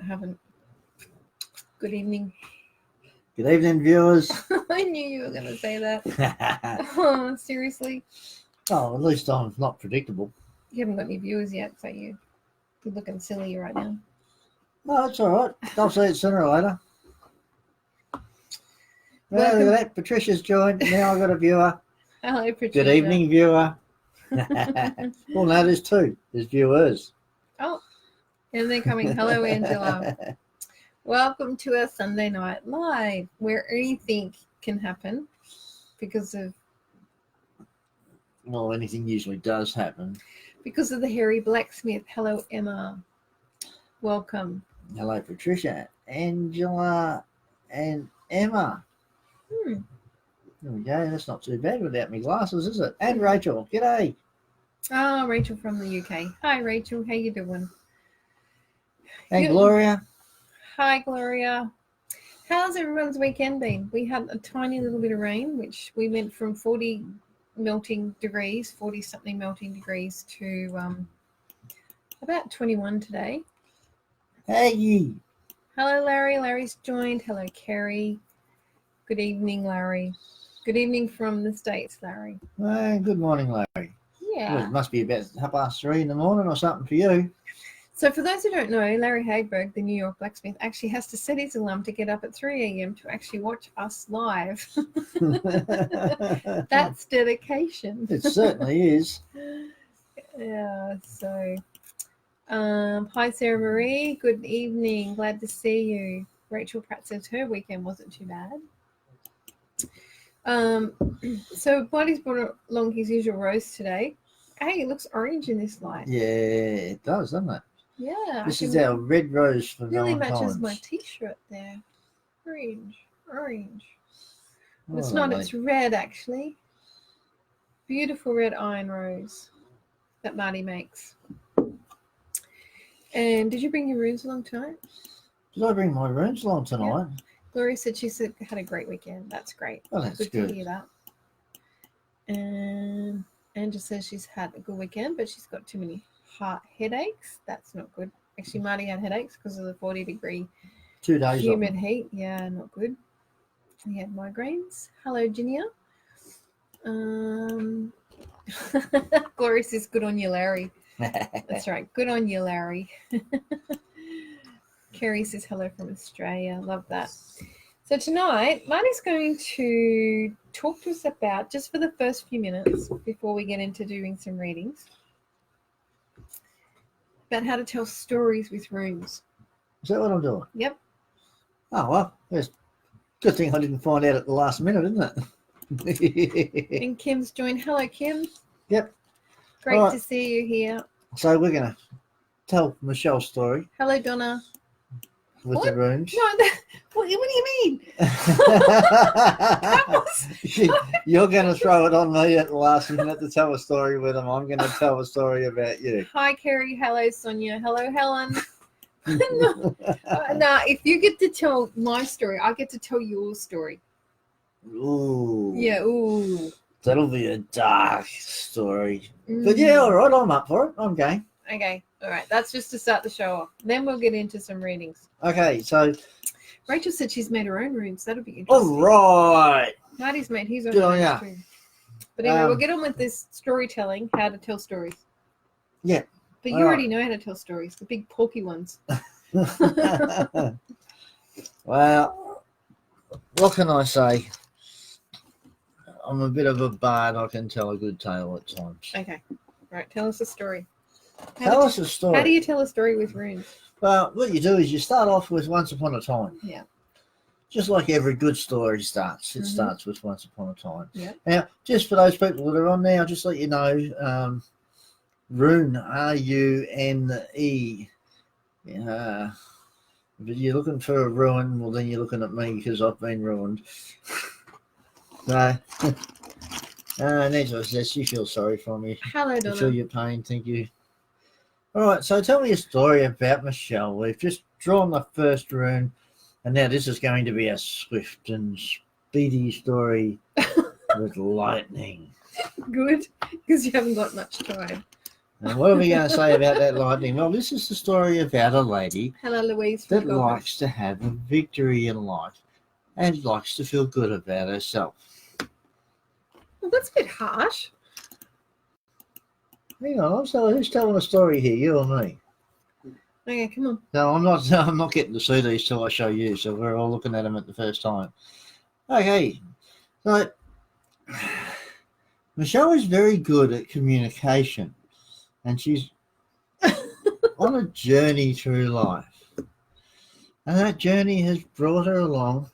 haven't. Good evening. Good evening, viewers. I knew you were going to say that. Oh, seriously? Oh, at least I'm not predictable. You haven't got any viewers yet, so you're looking silly right now. No, it's all right. I'll see it sooner or later. Well, look at that. Patricia's joined. Now I've got a viewer. Hello, Patricia. Good evening, viewer. Well, no, there's two. There's viewers. Oh, and they're coming. Hello, Angela. Welcome to our Sunday Night Live, where anything can happen because of anything usually does happen. Because of the hairy blacksmith. Hello, Emma. Welcome. Hello, Patricia, Angela, and Emma. There we go. That's not too bad without my glasses, is it? And Rachel. G'day. Oh, Rachel from the UK. Hi, Rachel. How you doing? And Gloria. Hi, Gloria. How's everyone's weekend been? We had a tiny little bit of rain, which we went from 40 something melting degrees to about 21 today. Hey. Hello, Larry. Larry's joined. Hello, Kerry. Good evening, Larry. Good evening from the States, Larry. Hey, good morning, Larry. Yeah. Well, it must be about 3:30 in the morning or something for you. So for those who don't know, Larry Hagberg, the New York blacksmith, actually has to set his alarm to get up at 3 a.m. to actually watch us live. That's dedication. It certainly is. Yeah, so hi Sarah Marie, good evening, glad to see you. Rachel Pratt says her weekend wasn't too bad. So Buddy's brought along his usual roast today. Hey, it looks orange in this light. Yeah, it does, doesn't it? Yeah. This is our red rose for really Valentine's. matches my t-shirt there. Orange. Oh, It's not, it's red actually. Beautiful red iron rose that Marty makes. And did you bring your runes along tonight? Did I bring my runes along tonight? Yeah. Gloria said she had a great weekend. That's great. Oh, that's good. To hear that. And Angela says she's had a good weekend, but she's got too many heart headaches. That's not good. Actually, Marty had headaches because of the 40-degree 2 days humid heat. Yeah, not good. He had migraines. Hello, Ginia. Gloria says, good on you, Larry. That's right. Good on you, Larry. Kerry says hello from Australia. Love that. So tonight, Marty's going to talk to us about, just for the first few minutes before we get into doing some readings, about how to tell stories with runes. Is that what I'm doing? Yep. Oh, well, it's good thing I didn't find out at the last minute, isn't it? And Kim's joined. Hello, Kim. Yep. Great to see you here. So we're going to tell Michelle's story. Hello, Donna. With the runes. No, what do you mean? You're going to throw it on me at the last minute to tell a story with them. I'm going to tell a story about you. Hi, Kerry. Hello, Sonia. Hello, Helen. No, if you get to tell my story, I get to tell your story. Ooh. Yeah, ooh. That'll be a dark story. But yeah, all right, I'm up for it. I'm game. Okay, all right. That's just to start the show off. Then we'll get into some readings. Okay, so Rachel said she's made her own runes. That'll be interesting. All right. Marty's made his own runes too. But anyway, we'll get on with this storytelling, how to tell stories. Yeah. But you already know how to tell stories, the big porky ones. Well, what can I say? I'm a bit of a bard. I can tell a good tale at times. Okay. All right, tell us a story. Tell us a story. How do you tell a story with runes? Well, what you do is you start off with once upon a time. Yeah. Just like every good story starts. It starts with once upon a time. Yeah. Now, just for those people that are on there, I'll just let you know, rune, R-U-N-E. If you're looking for a ruin, well, then you're looking at me because I've been ruined. No. Angela says she feels sorry for me. Hello, Donna. I feel your pain. Thank you. All right, so tell me a story about Michelle. We've just drawn the first rune, and now this is going to be a swift and speedy story with lightning. Good, because you haven't got much time. And what are we going to say about that lightning? Well, this is the story about a lady Hello, Louise. from that Gold Coast. likes to have a victory in life and likes to feel good about herself. Well, that's a bit harsh. Hang on, so who's telling a story here, you or me? Okay, come on. No, I'm not. I'm not getting to see these till I show you. So we're all looking at them at the first time. Okay, so Michelle is very good at communication, and she's on a journey through life, and that journey has brought her along,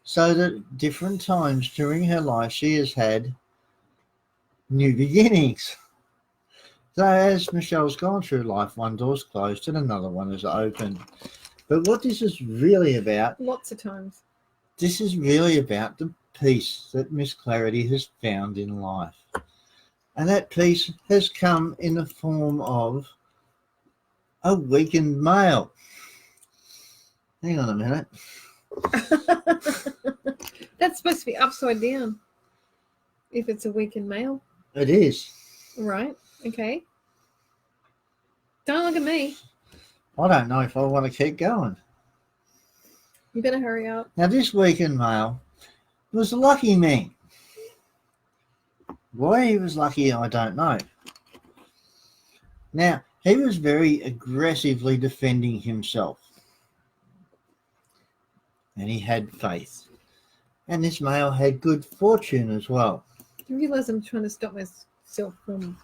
so that different times during her life she has had new beginnings. So as Michelle's gone through life, one door's closed and another one is open. But what this is really about, Lots of times. this is really about the peace that Miss Clarity has found in life. And that peace has come in the form of a weakened male. Hang on a minute. That's supposed to be upside down. If it's a weakened male. It is. Right. Okay. Don't look at me. I don't know if I want to keep going. You better hurry up. Now, this weakened male was a lucky man. Why he was lucky, I don't know. Now, he was very aggressively defending himself. And he had faith. And this male had good fortune as well. You realise I'm trying to stop myself from...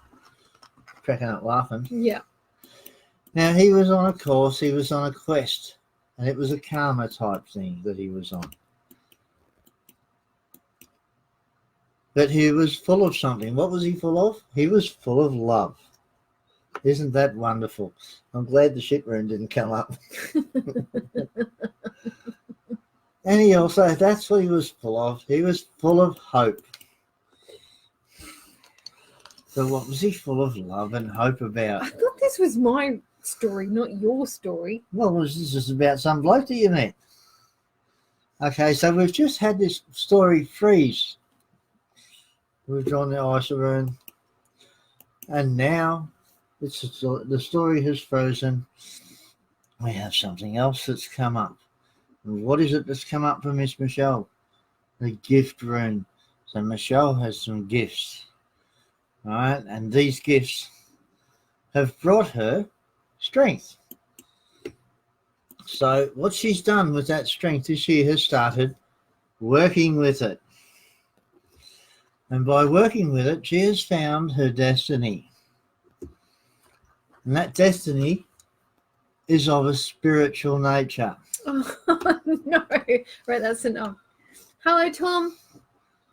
Cracking up laughing. Yeah. Now, he was on a course, he was on a quest. And it was a karma type thing that he was on. But he was full of something. What was he full of? He was full of love. Isn't that wonderful? I'm glad the shit room didn't come up. And he also, that's what he was full of. He was full of hope. So what was he full of love and hope about? I thought this was my story, not your story. Well, this is about some bloke that you met. Okay, so we've just had this story freeze. We've drawn the isoron, and now the story has frozen. We have something else that's come up. And what is it that's come up for Miss Michelle? The gift rune. So Michelle has some gifts. All right, and these gifts have brought her strength. So what she's done with that strength is she has started working with it. And by working with it, she has found her destiny. And that destiny is of a spiritual nature. Oh, no. Right, that's enough. Hello, Tom.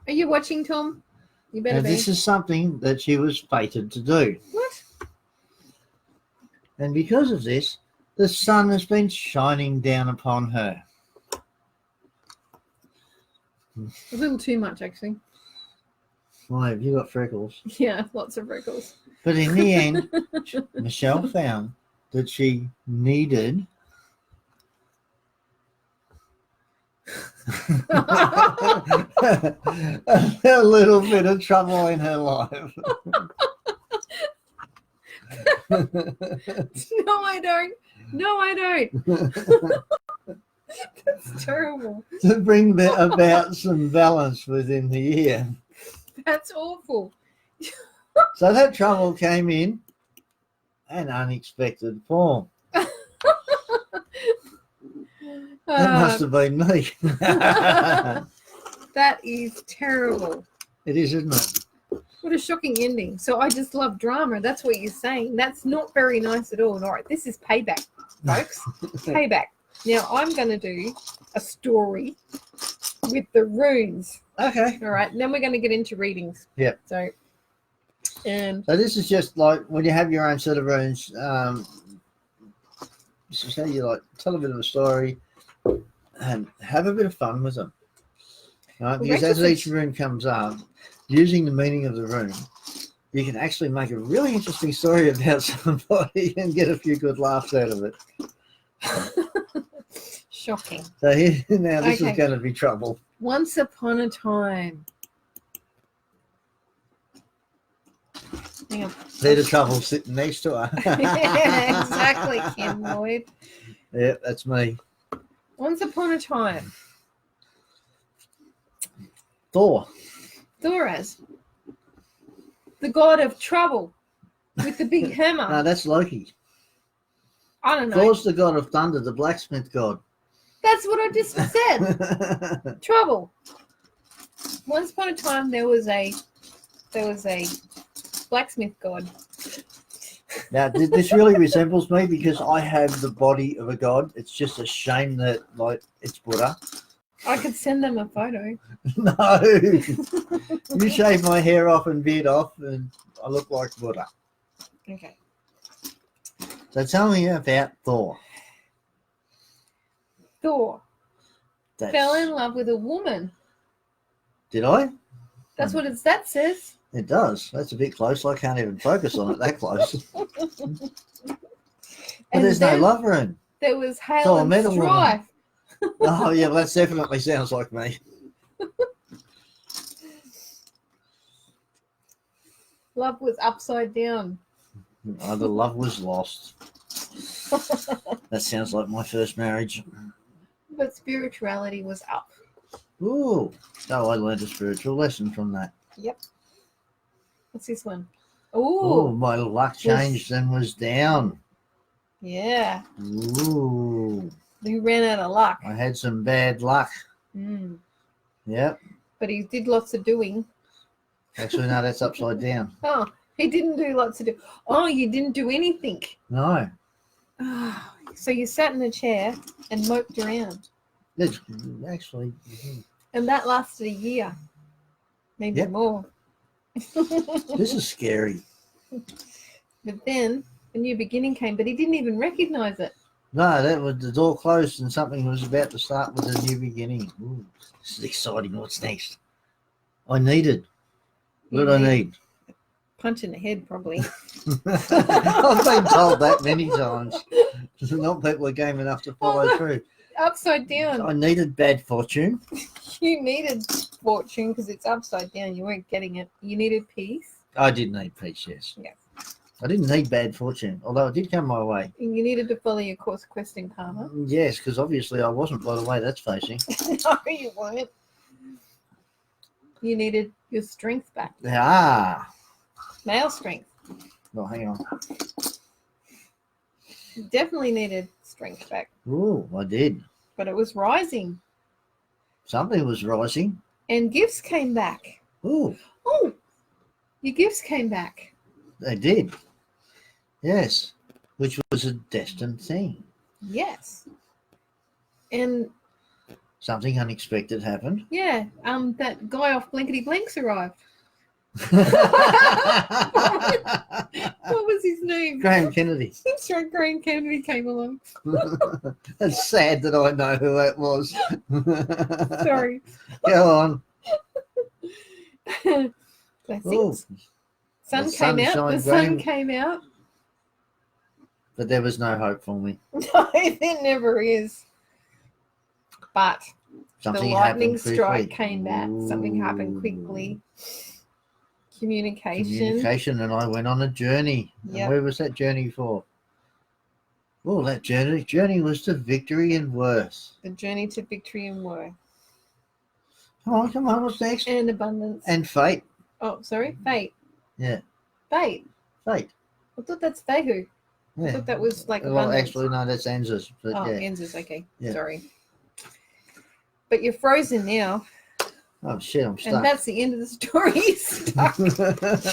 Are you watching, Tom? You better Now, be. this is something that she was fated to do. What? And because of this, the sun has been shining down upon her. A little too much, actually. Why, have you got freckles? Yeah, lots of wrinkles. But in the end, Michelle found that she needed a little bit of trouble in her life. No, I don't. No, I don't. That's terrible. To bring about some balance within the year. That's awful. So that trouble came in an unexpected form. That must have been me. That is terrible. It is, isn't it? What a shocking ending. So I just love drama. That's what you're saying. That's not very nice at all. All right, this is payback, folks. Payback. Now I'm going to do a story with the runes. Okay. All right, and then we're going to get into readings. Yep. So this is just like when you have your own set of runes. So you like tell a bit of a story and have a bit of fun with them. Right? Because as each rune comes up, using the meaning of the rune, you can actually make a really interesting story about somebody and get a few good laughs out of it. shocking. So here, now this is going to be trouble. Once upon a time. Hang on. Peter Trouble sitting next to her. Yeah, exactly, Ken Lloyd. Yeah, that's me. Once upon a time, Thor. Thoraz, the god of trouble with the big hammer. No, that's Loki. I don't know. Thor's the god of thunder, the blacksmith god. That's what I just said. Trouble. Once upon a time, there was a blacksmith god. Now, this really resembles me because I have the body of a god. It's just a shame that, like, it's Buddha. I could send them a photo. No. You shave my hair off and beard off, and I look like Buddha. Okay. So tell me about Thor. Thor That's, fell in love with a woman. Did I? That's what that says. It does. That's a bit close. I can't even focus on it that close. But And there's no then love room. There was hail So I and met a woman. strife. Oh, yeah, well, that definitely sounds like me. Love was upside down. Oh, the love was lost. That sounds like my first marriage. But spirituality was up. Ooh. So I learned a spiritual lesson from that. Yep. What's this one? Oh, Ooh. my luck changed and was down. Yeah. Ooh. He ran out of luck. I had some bad luck. Mm. Yep. But he did lots of doing. Actually, no, that's upside down. Oh, he didn't do lots of do. Oh, you didn't do anything. No. Oh, so you sat in a chair and moped around. It's actually, And that lasted a year. Maybe Yep. more. this is scary. But then a new beginning came, but he didn't even recognize it. No, that was the door closed and something was about to start with a new beginning. Ooh, this is exciting. What's next? I needed. What did I need? Punch in the head, probably. I've been told that many times. Not people are game enough to follow no. through. Upside down. I needed bad fortune. You needed fortune because it's upside down. You weren't getting it. You needed peace. I did need peace, yes. Yes. I didn't need bad fortune, although it did come my way. And you needed to follow your course quest in karma. Yes, because obviously I wasn't by the way that's facing. No, you weren't. You needed your strength back. Ah. Male strength. Well, hang on. You definitely needed strength back. Ooh, I did. But it was rising. Something was rising. And gifts came back. Ooh, Oh, your gifts came back. they did. Yes, which was a destined thing. Yes. And Something unexpected happened. yeah, that guy off Blankety Blanks arrived. What was his name? Graham Kennedy. That's right, Graham Kennedy came along. It's sad that I know who that was. Sorry. Go on. That's Ooh, it. Sun the came out. sunshine The sun Graham. came out. But there was no hope for me. No, there never is. But Something the lightning happened strike quickly. came back. Something happened Ooh. quickly. Communication. Communication, and I went on a journey. And Yep. where was that journey for? Oh, that journey was to victory and worth. The journey to victory and worth. Come on, what's next? And abundance. And fate. Oh, sorry. Fate. Yeah, Fate. fate. I thought that's Fehu. I Yeah. thought that was like Well, abundance. actually, no, that's Anza's. But Oh, yeah. Enza's okay. Yeah. Sorry. But you're frozen now. Oh, shit, I'm And stuck. that's the end of the story. You're stuck.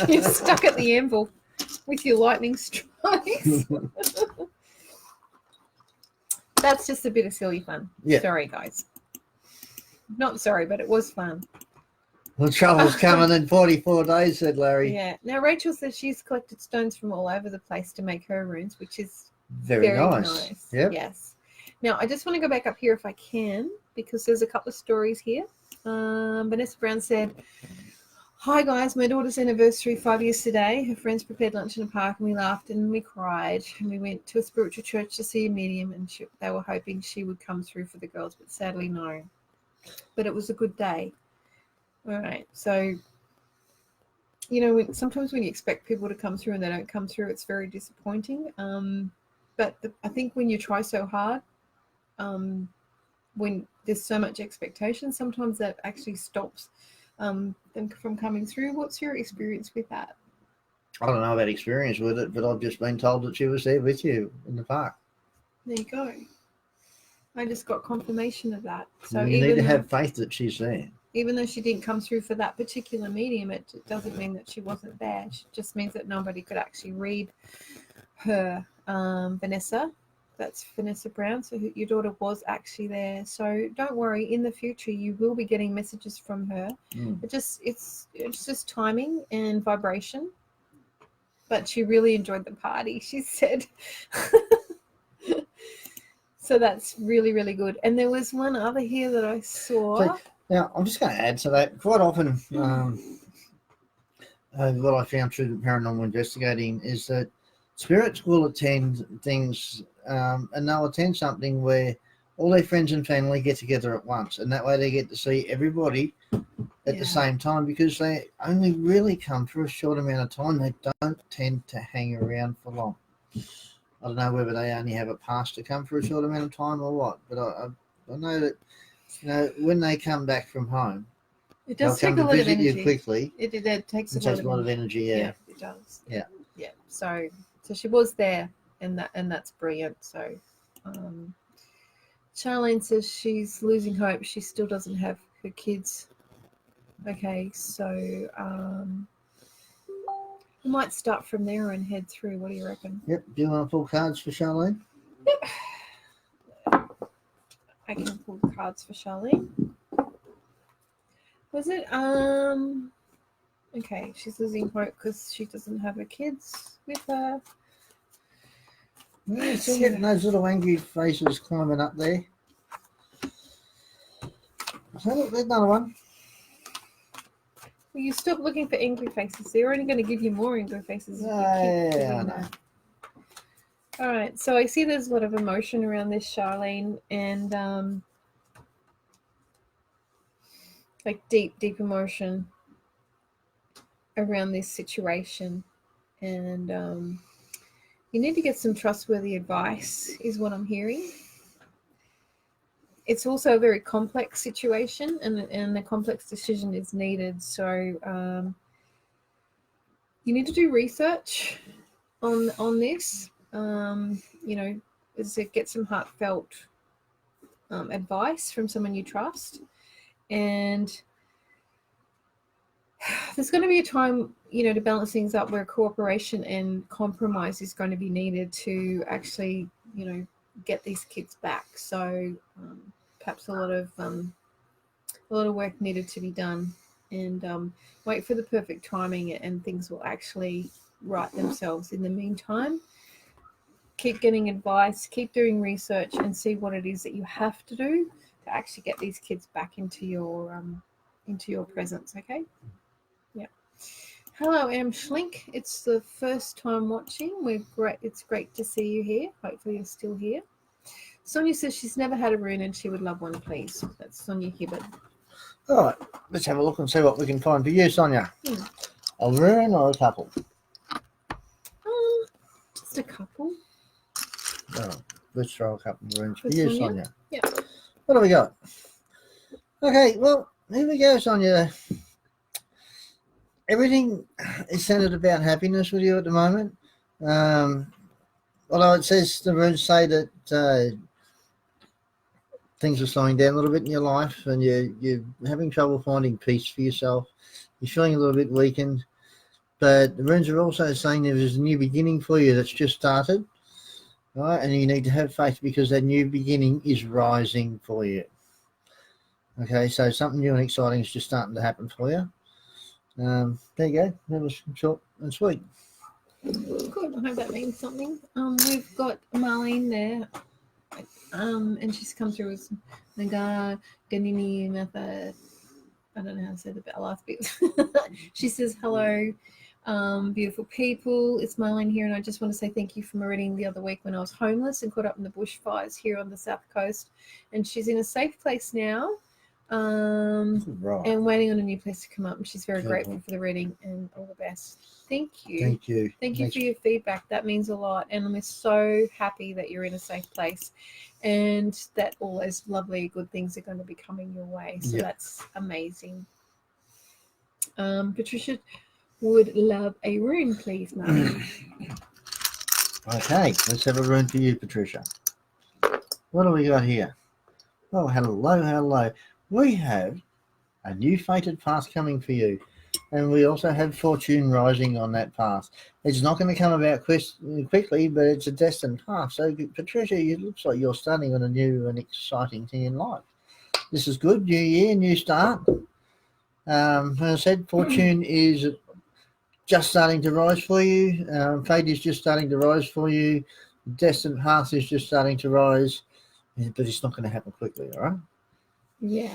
You're stuck at the anvil with your lightning strikes. That's just a bit of silly fun. Yeah. Sorry, guys. Not sorry, but it was fun. Well, trouble's coming in 44 days, said Larry. Yeah. Now, Rachel says she's collected stones from all over the place to make her runes, which is Very nice. Yep. Yes. Now, I just want to go back up here if I can, because there's a couple of stories here. Vanessa Brown said, "Hi guys, my daughter's anniversary, 5 years today. Her friends prepared lunch in the park and we laughed and we cried. And we went to a spiritual church to see a medium and they were hoping she would come through for the girls, but sadly no. But it was a good day." All right, so you know, sometimes when you expect people to come through and they don't come through, it's very disappointing. But I think when you try so hard, when there's so much expectation, sometimes that actually stops them from coming through. What's your experience with that? I don't know about experience with it, but I've just been told that she was there with you in the park. There you go. I just got confirmation of that. So You need to have faith that she's there. Even though she didn't come through for that particular medium, it doesn't mean that she wasn't there. It just means that nobody could actually read her. Vanessa, that's Vanessa Brown. So your daughter was actually there. So don't worry. In the future, you will be getting messages from her. It's just timing and vibration. But she really enjoyed the party, she said. So that's really, really good. And there was one other here that I saw. So, now, I'm just going to add to that. Quite often, what I found through the paranormal investigating is that spirits will attend things, and they'll attend something where all their friends and family get together at once, and that way they get to see everybody at the same time, because they only really come for a short amount of time. They don't tend to hang around for long. I don't know whether they only have a pass to come for a short amount of time or what, but I know that, you know, when they come back from home, it does they'll take come a to lot of visit you energy. quickly. It takes It takes a lot of energy. Yeah, it does. Yeah. So she was there, and that's brilliant. So Charlene says she's losing hope. She still doesn't have her kids. Okay, so we might start from there and head through. What do you reckon? Yep. Do you want to pull cards for Charlene? Yep. I can pull cards for Charlene. Was it okay, she's losing hope because she doesn't have her kids with her. Yeah, still getting those little angry faces climbing up there. So look, there's another one. Well, you stop looking for angry faces. They're only going to give you more angry faces. Yeah, I know. All right, so I see there's a lot of emotion around this, Charlene, and like deep emotion around this situation, and you need to get some trustworthy advice, is what I'm hearing. It's also a very complex situation, and a complex decision is needed. So you need to do research on this. You know, get some heartfelt advice from someone you trust, and there's going to be a time, you know, to balance things up where cooperation and compromise is going to be needed to actually, you know, get these kids back. So perhaps a lot of work needed to be done, and wait for the perfect timing, and things will actually right themselves. In the meantime, keep getting advice, keep doing research, and see what it is that you have to do to actually get these kids back into your presence. Okay. Yeah. Hello, M. Schlink. It's the first time watching. It's great to see you here. Hopefully you're still here. Sonia says she's never had a rune and she would love one, please. That's Sonia Hibbert. All right, let's have a look and see what we can find for you, Sonia. A rune or a couple? Just a couple. Oh, let's throw a couple of runes for For you, Sonia? Sonia. Yeah. What have we got? Okay, well, here we go, Sonia. Everything is centered about happiness with you at the moment. Although it says, the runes say that things are slowing down a little bit in your life, and you're having trouble finding peace for yourself. You're feeling a little bit weakened, but the runes are also saying there's a new beginning for you that's just started, right? And you need to have faith because that new beginning is rising for you. Okay, so something new and exciting is just starting to happen for you. There you go. That was short and sweet. Good. I hope that means something. We've got Marlene there. And she's come through with Ganini method. I don't know how to say the last bit. She says, hello, beautiful people. It's Marlene here, and I just want to say thank you for my reading the other week when I was homeless and caught up in the bushfires here on the south coast. And she's in a safe place now. Right. And waiting on a new place to come up. And she's very Good grateful one. for the reading and all the best. Thank you. Thank you. Thank you Thanks. for your feedback. That means a lot. And I'm so happy that you're in a safe place and that all those lovely, good things are going to be coming your way. So Yeah. that's amazing. Patricia would love a rune, please, Mum. Okay, let's have a rune for you, Patricia. What do we got here? Oh, hello, hello. We have a new fated path coming for you. And we also have fortune rising on that path. It's not going to come about quickly, but it's a destined path. So, Patricia, it looks like you're starting on a new and exciting thing in life. This is good. New year, new start. As I said, fortune is just starting to rise for you. Fate is just starting to rise for you. Destined path is just starting to rise, but it's not going to happen quickly, all right? Yeah.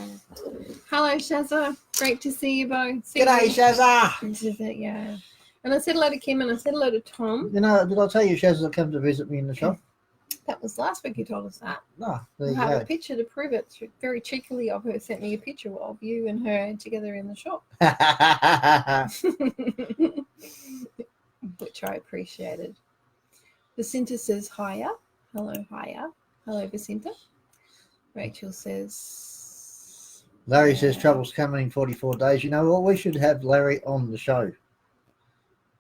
Hello, Shazza. Great to see you both. G'day, Shazza! Yeah. And I said hello to Kim and I said hello to Tom. You know, did I tell you Shazza come to visit me in the shop? That was last week you told us that. No, there I you have go. a picture to prove it. Very cheekily of her sent me a picture of you and her together in the shop. Which I appreciated. Jacinta says hiya. Hello, hiya. Hello, Jacinta. Rachel says Larry says trouble's coming in 44 days. You know what? We should have Larry on the show.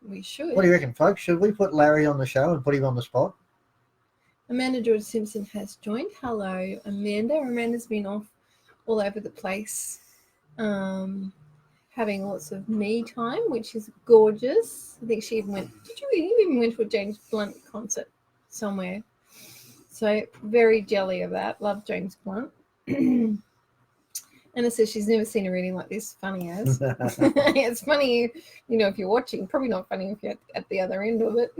we should. What do you reckon, folks? Should we put Larry on the show and put him on the spot? Amanda George Simpson has joined. Hello, Amanda. Amanda's been off all over the place, having lots of me time, which is gorgeous. I think she even went. You even went to a James Blunt concert somewhere? So very jelly of that. Love James Blunt. Anna says she's never seen a reading like this. Funny as. It's funny, if you're watching. Probably not funny if you're at the other end of it.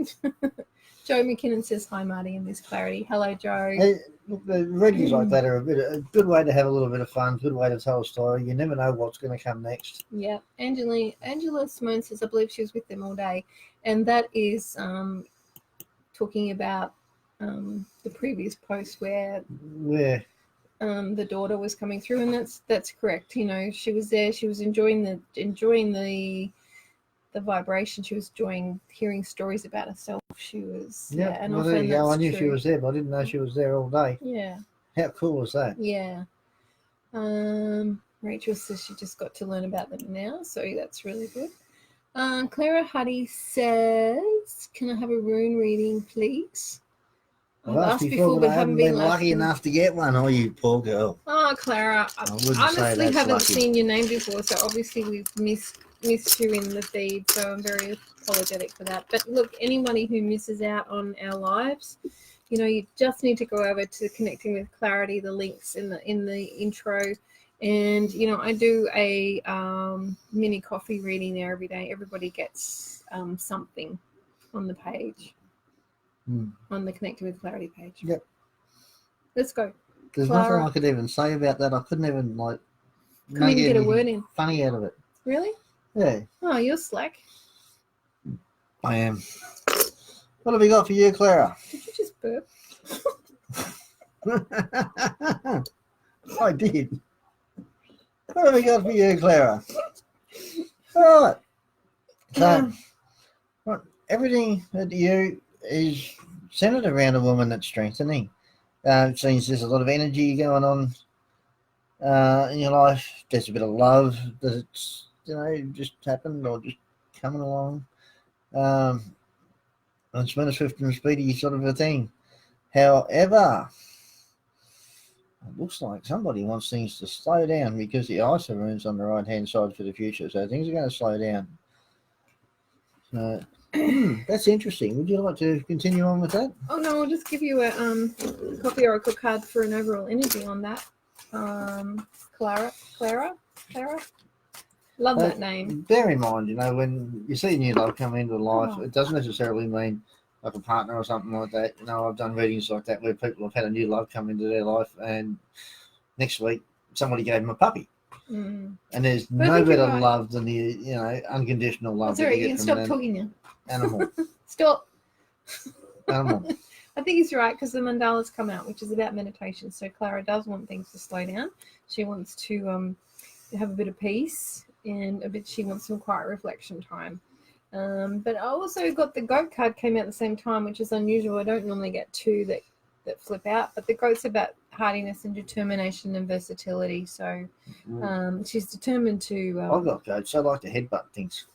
Joe McKinnon says, hi, Marty, and Miss Clarity. Hello, Joe. Hey, look, the readings like that are a good way to have a little bit of fun, good way to tell a story. You never know what's going to come next. Yeah. Angela Simone says, I believe she was with them all day. And that is talking about the previous post where the daughter was coming through, and that's correct. She was there. She was enjoying the vibration. She was enjoying hearing stories about herself. She was and well, there you go. I knew she was there, but I didn't know she was there all day. Yeah. How cool was that? Yeah. Rachel says she just got to learn about them now, so that's really good. Clara Huddy says, can I have a rune reading, please? I've asked before, but I haven't been lucky enough to get one. Oh, you poor girl. Oh, Clara, I honestly haven't seen your name before, so obviously we've missed you in the feed, so I'm very apologetic for that. But look, anybody who misses out on our lives, you just need to go over to Connecting with Clarity, the links in the intro. And, I do a mini coffee reading there every day. Everybody gets something on the page. On the Connecting with Clarity page. Yep. Let's go. There's Clara. nothing I could even say about that. I couldn't even Couldn't even get a word in. Funny out of it. Really? Yeah. Oh, you're slack. I am. What have we got for you, Clara? Did you just burp? I did. What have we got for you, Clara? All right. So, everything that you is centered around a woman that's strengthening. It seems there's a lot of energy going on in your life. There's a bit of love that's just happened or just coming along. And it's swift and speedy sort of a thing. However, it looks like somebody wants things to slow down because the ISA rune's on the right hand side for the future, so things are going to slow down. So that's interesting. Would you like to continue on with that? Oh no, I'll just give you a coffee oracle card for an overall energy on that. Clara. Love that name. Bear in mind, when you see new love come into life, it doesn't necessarily mean like a partner or something like that. I've done readings like that where people have had a new love come into their life, and next week somebody gave them a puppy. And there's no better love than the unconditional love. Sorry, you can stop talking now. Animal. Stop. Animal. I think he's right because the mandalas come out, which is about meditation. So Clara does want things to slow down. She wants to have a bit of peace and a bit. She wants some quiet reflection time. But I also got the goat card came out at the same time, which is unusual. I don't normally get two that flip out, but the goat's about hardiness and determination and versatility. So she's determined to. I've got goats. I like to headbutt things,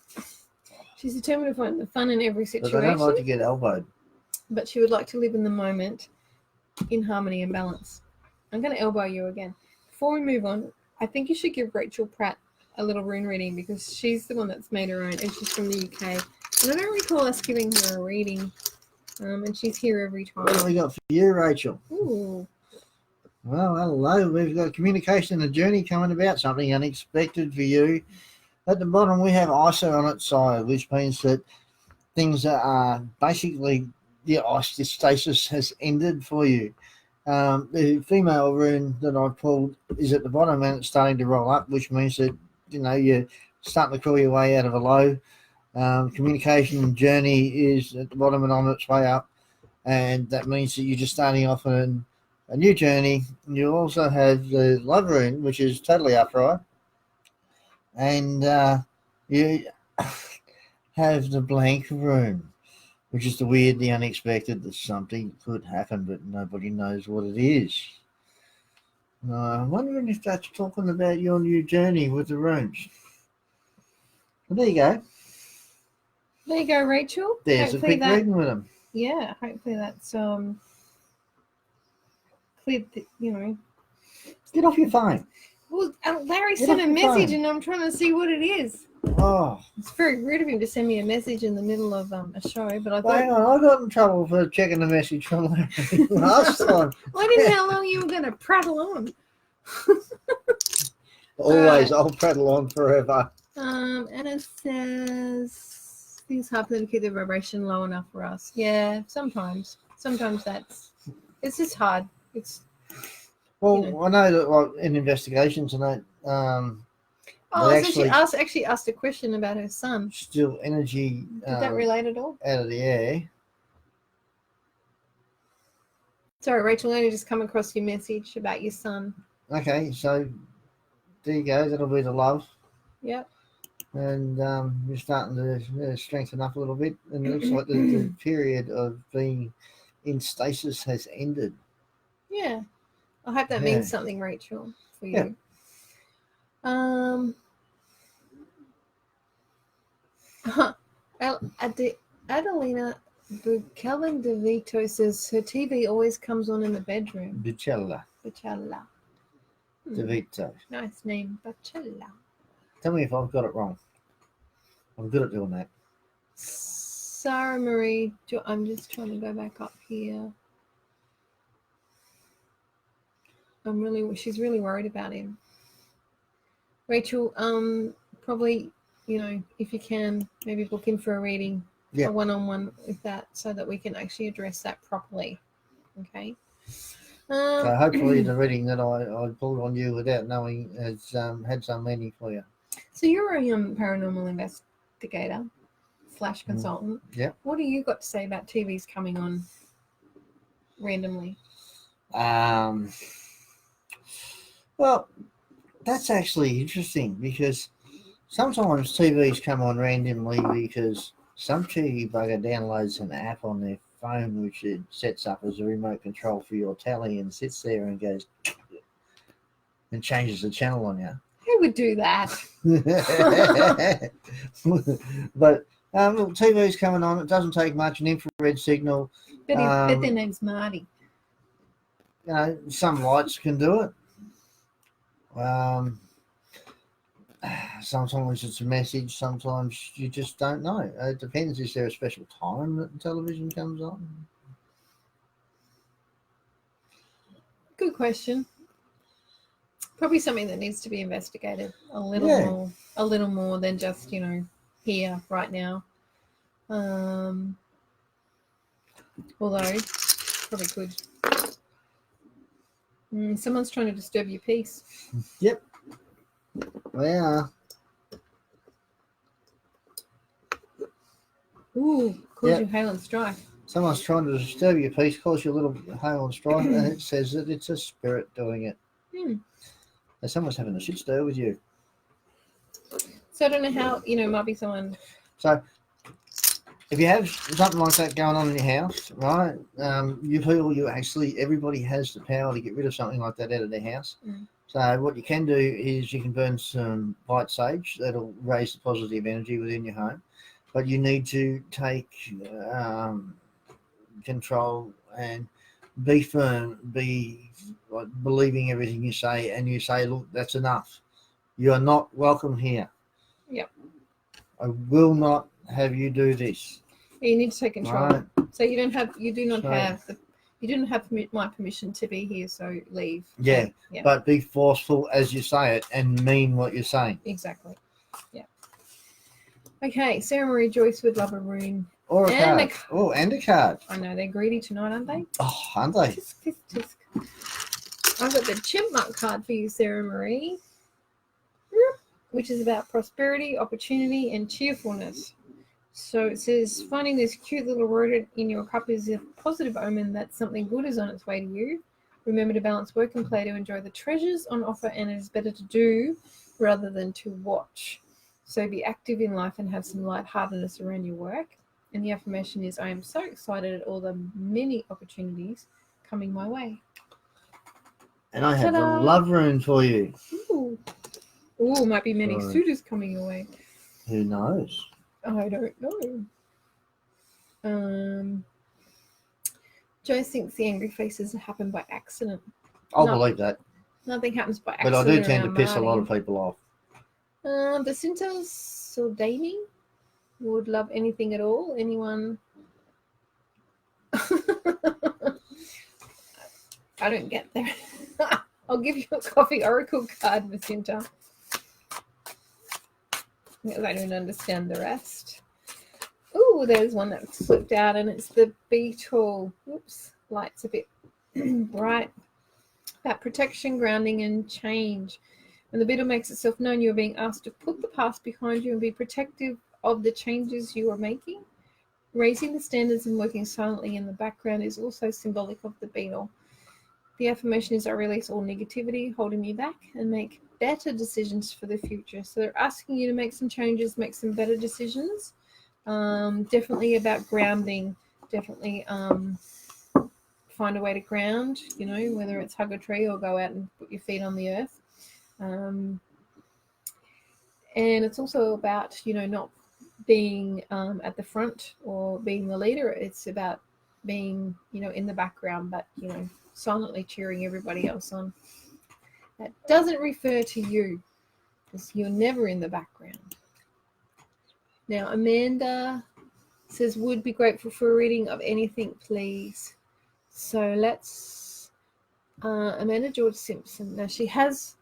She's determined to find the fun in every but situation. I don't like to get elbowed. But she would like to live in the moment in harmony and balance. I'm going to elbow you again. Before we move on, I think you should give Rachel Pratt a little rune reading because she's the one that's made her own and she's from the UK. And I don't recall us giving her a reading. And she's here every time. What have we got for you, Rachel? Ooh. Well, hello. We've got communication and a journey coming about, something unexpected for you. At the bottom, we have ISA on its side, which means that things are basically the stasis has ended for you. The female rune that I pulled is at the bottom and it's starting to roll up, which means that you're starting to crawl your way out of a low. Communication journey is at the bottom and on its way up, and that means that you're just starting off on a new journey. You also have the love rune, which is totally upright, and you have the blank rune, which is the weird, the unexpected, that something could happen, but nobody knows what it is. I'm wondering if that's talking about your new journey with the runes. Well, there you go. There you go, Rachel. There's Hopefully a quick reading with them. Yeah, hopefully that's cleared. Get off your phone. Well, Larry Get sent off a your message, phone. and I'm trying to see what it is. Oh, It's very rude of him to send me a message in the middle of a show, but I thought hang on. I got in trouble for checking the message from Larry last time. I didn't know how long you were going to prattle on. Always, I'll prattle on forever. And it says things happen to keep the vibration low enough for us. Yeah, sometimes it's just hard. It's Well, I know that like in investigations and that, she asked a question about her son. still energy Did that relate at all? out of the air. Sorry, Rachel, I only just come across your message about your son. Okay, so there you go. That'll be the love. Yep. And you're starting to strengthen up a little bit. And it looks like the period of being in stasis has ended. Yeah. I hope that means something, Rachel, for you. Adelina Calvin DeVito says her TV always comes on in the bedroom. Bicella. Bacella. DeVito. Nice name, Bacella. Tell me if I've got it wrong. I'm good at doing that. Sarah Marie, I'm just trying to go back up here. She's really worried about him. Rachel, probably, if you can, maybe book in for a reading, a one-on-one with that, so that we can actually address that properly. Okay. So hopefully the reading that I pulled on you without knowing has had some meaning for you. So you're a paranormal investigator / consultant. Yeah. What do you got to say about TVs coming on randomly? Well, that's actually interesting because sometimes TVs come on randomly because some cheeky bugger downloads an app on their phone which it sets up as a remote control for your telly and sits there and goes and changes the channel on you. Who would do that? But TV's coming on. It doesn't take much, an infrared signal. Bet their name's Marty. Some lights can do it. Sometimes it's a message. Sometimes you just don't know. It depends. Is there a special time that the television comes on? Good question. Probably something that needs to be investigated a little more than just here right now. Although probably could. Someone's trying to disturb your peace. Yep. Well. Ooh, cause you hail and strike. Someone's trying to disturb your peace, cause you a little hail and strife, and it says that it's a spirit doing it. Hmm. And someone's having a shit stir with you. So I don't know how, it might be someone. So if you have something like that going on in your house, right, you feel everybody has the power to get rid of something like that out of their house. Mm. So what you can do is you can burn some white sage. That'll raise the positive energy within your home. But you need to take control and be firm, be believing everything you say, and you say, look, that's enough. You are not welcome here. Yep. I will not have you do this. You need to take control. Right? So you do not have my permission to be here. So leave. Yeah. Yeah. But be forceful as you say it and mean what you're saying. Exactly. Yeah. Okay. Sarah Marie Joyce would love a rune. Or a And card. Oh, and a card. I know they're greedy tonight, aren't they? Oh, aren't they? Tisk, tisk, tisk. I've got the chipmunk card for you, Sarah Marie, which is about prosperity, opportunity, and cheerfulness. So it says, finding this cute little rodent in your cup is a positive omen that something good is on its way to you. Remember to balance work and play to enjoy the treasures on offer, and it is better to do rather than to watch. So be active in life and have some lightheartedness around your work. And the affirmation is, I am so excited at all the many opportunities coming my way. And I have Ta-da! a love rune for you. Ooh, might be many Sorry. suitors coming your way. Who knows? I don't know. Joe thinks the angry faces happen by accident. I'll No. believe that. Nothing happens by But accident. I do tend to around piss a lot Marty. of people off. Jacinta Saldini would love anything at all. Anyone? I don't get there. I'll give you a coffee oracle card, Jacinta. Because I don't understand the rest. Ooh, there's one that slipped out, and it's the beetle. Oops, light's a bit bright. About protection, grounding, and change. When the beetle makes itself known, you are being asked to put the past behind you and be protective of the changes you are making. Raising the standards and working silently in the background is also symbolic of the beetle. The affirmation is, I release all negativity holding me back and make better decisions for the future. So they're asking you to make some changes, make some better decisions. Definitely about grounding. Definitely find a way to ground, whether it's hug a tree or go out and put your feet on the earth. And it's also about, not being at the front or being the leader. It's about being, in the background, but, silently cheering everybody else on. That doesn't refer to you, because you're never in the background. Now, Amanda says, would be grateful for a reading of anything, please. So let's, Amanda George Simpson. Now, she has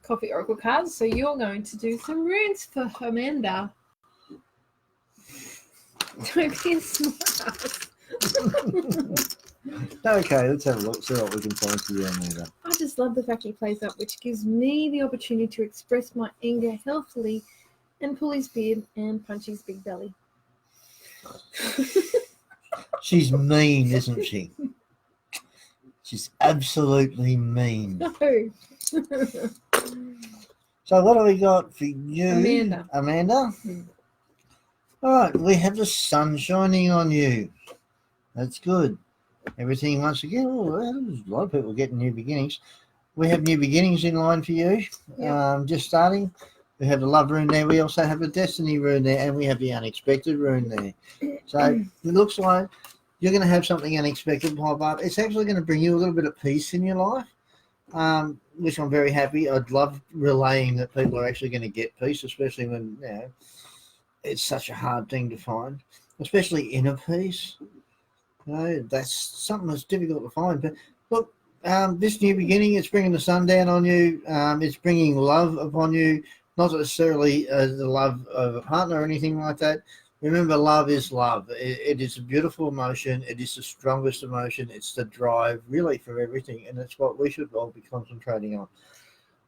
coffee oracle cards, so you're going to do some runes for Amanda. Don't be a smart. Okay, let's have a look, see what we can find for you, Amanda. I just love the fact he plays up, which gives me the opportunity to express my anger healthily and pull his beard and punch his big belly. She's mean, isn't she? She's absolutely mean. No. So what have we got for you, Amanda? All right, we have the sun shining on you. That's good. Everything once again. Oh, there's a lot of people getting new beginnings. We have new beginnings in line for you. Yep. Just starting. We have the love rune there. We also have the destiny rune there, and we have the unexpected rune there. So it looks like you're going to have something unexpected pop up. It's actually going to bring you a little bit of peace in your life, which I'm very happy. I'd love relaying that people are actually going to get peace, especially when it's such a hard thing to find, especially inner peace. That's something that's difficult to find. But look, this new beginning, it's bringing the sun down on you. It's bringing love upon you, not necessarily the love of a partner or anything like that. Remember, love is love. It is a beautiful emotion. It is the strongest emotion. It's the drive, really, for everything. And it's what we should all be concentrating on.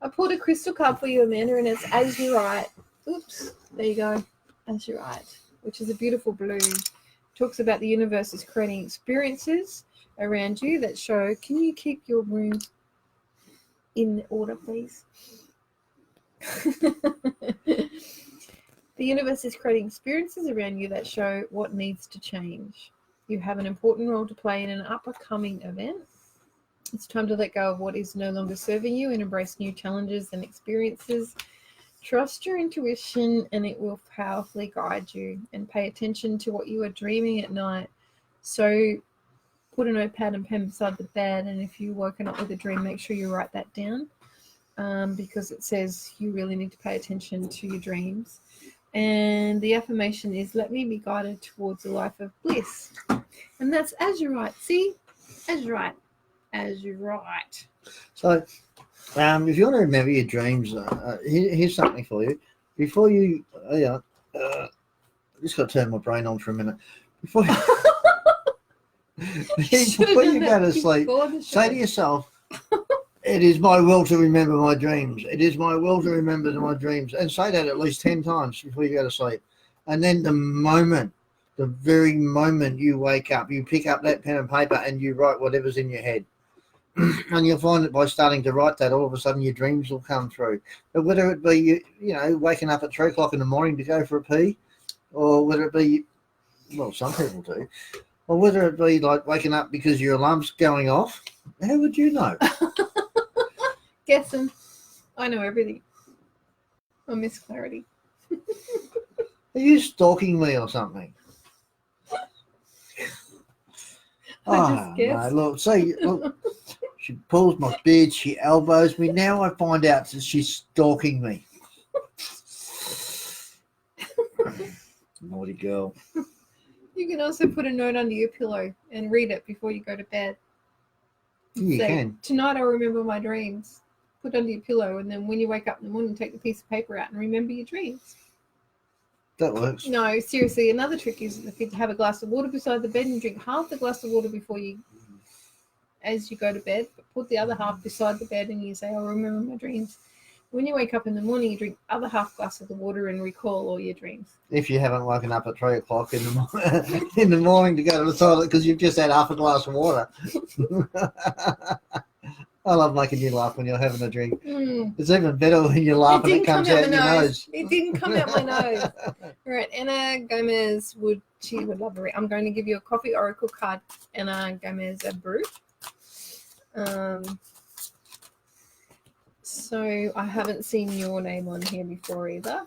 I pulled a crystal card for you, Amanda, and it's As You Write. Oops, there you go. As You Write, which is a beautiful blue talks about the universe is creating experiences around you that show. Can you keep your room in order, please? The universe is creating experiences around you that show what needs to change. You have an important role to play in an upcoming event. It's time to let go of what is no longer serving you and embrace new challenges and experiences. Trust your intuition and it will powerfully guide you. And pay attention to what you are dreaming at night. So put a notepad and pen beside the bed, and if you're woken up with a dream, make sure you write that down, because it says you really need to pay attention to your dreams. And the affirmation is, let me be guided towards a life of bliss. And that's as you write. See? As you write. As you write. So, if you want to remember your dreams, here's something for you. Before you, just got to turn my brain on for a minute. Before you go to sleep, say to yourself, it is my will to remember my dreams. It is my will to remember my dreams. And say that at least 10 times before you go to sleep. And then the very moment you wake up, you pick up that pen and paper and you write whatever's in your head. And you'll find that by starting to write that, all of a sudden your dreams will come through. But whether it be, waking up at 3 o'clock in the morning to go for a pee, or whether it be, well, some people do, or whether it be like waking up because your alarm's going off, how would you know? Guessing. I know everything. I miss Clarity. Are you stalking me or something? I just guessed. No, look, she pulls my beard, she elbows me. Now I find out that she's stalking me. Naughty girl. You can also put a note under your pillow and read it before you go to bed. You can. Tonight I'll remember my dreams. Put under your pillow, and then when you wake up in the morning, take the piece of paper out and remember your dreams. That works. No, seriously, another trick is if you have a glass of water beside the bed and you drink half the glass of water as you go to bed, but put the other half beside the bed and you say, I'll remember my dreams. When you wake up in the morning, you drink the other half glass of the water and recall all your dreams. If you haven't woken up at 3 o'clock in the morning to go to the toilet because you've just had half a glass of water. I love making you laugh when you're having a drink. It's even better when you laugh and it comes out your nose. It didn't come out my nose. All right, Anna Gomez would love a read. I'm going to give you a coffee oracle card, Anna Gomez Abreu. So I haven't seen your name on here before either.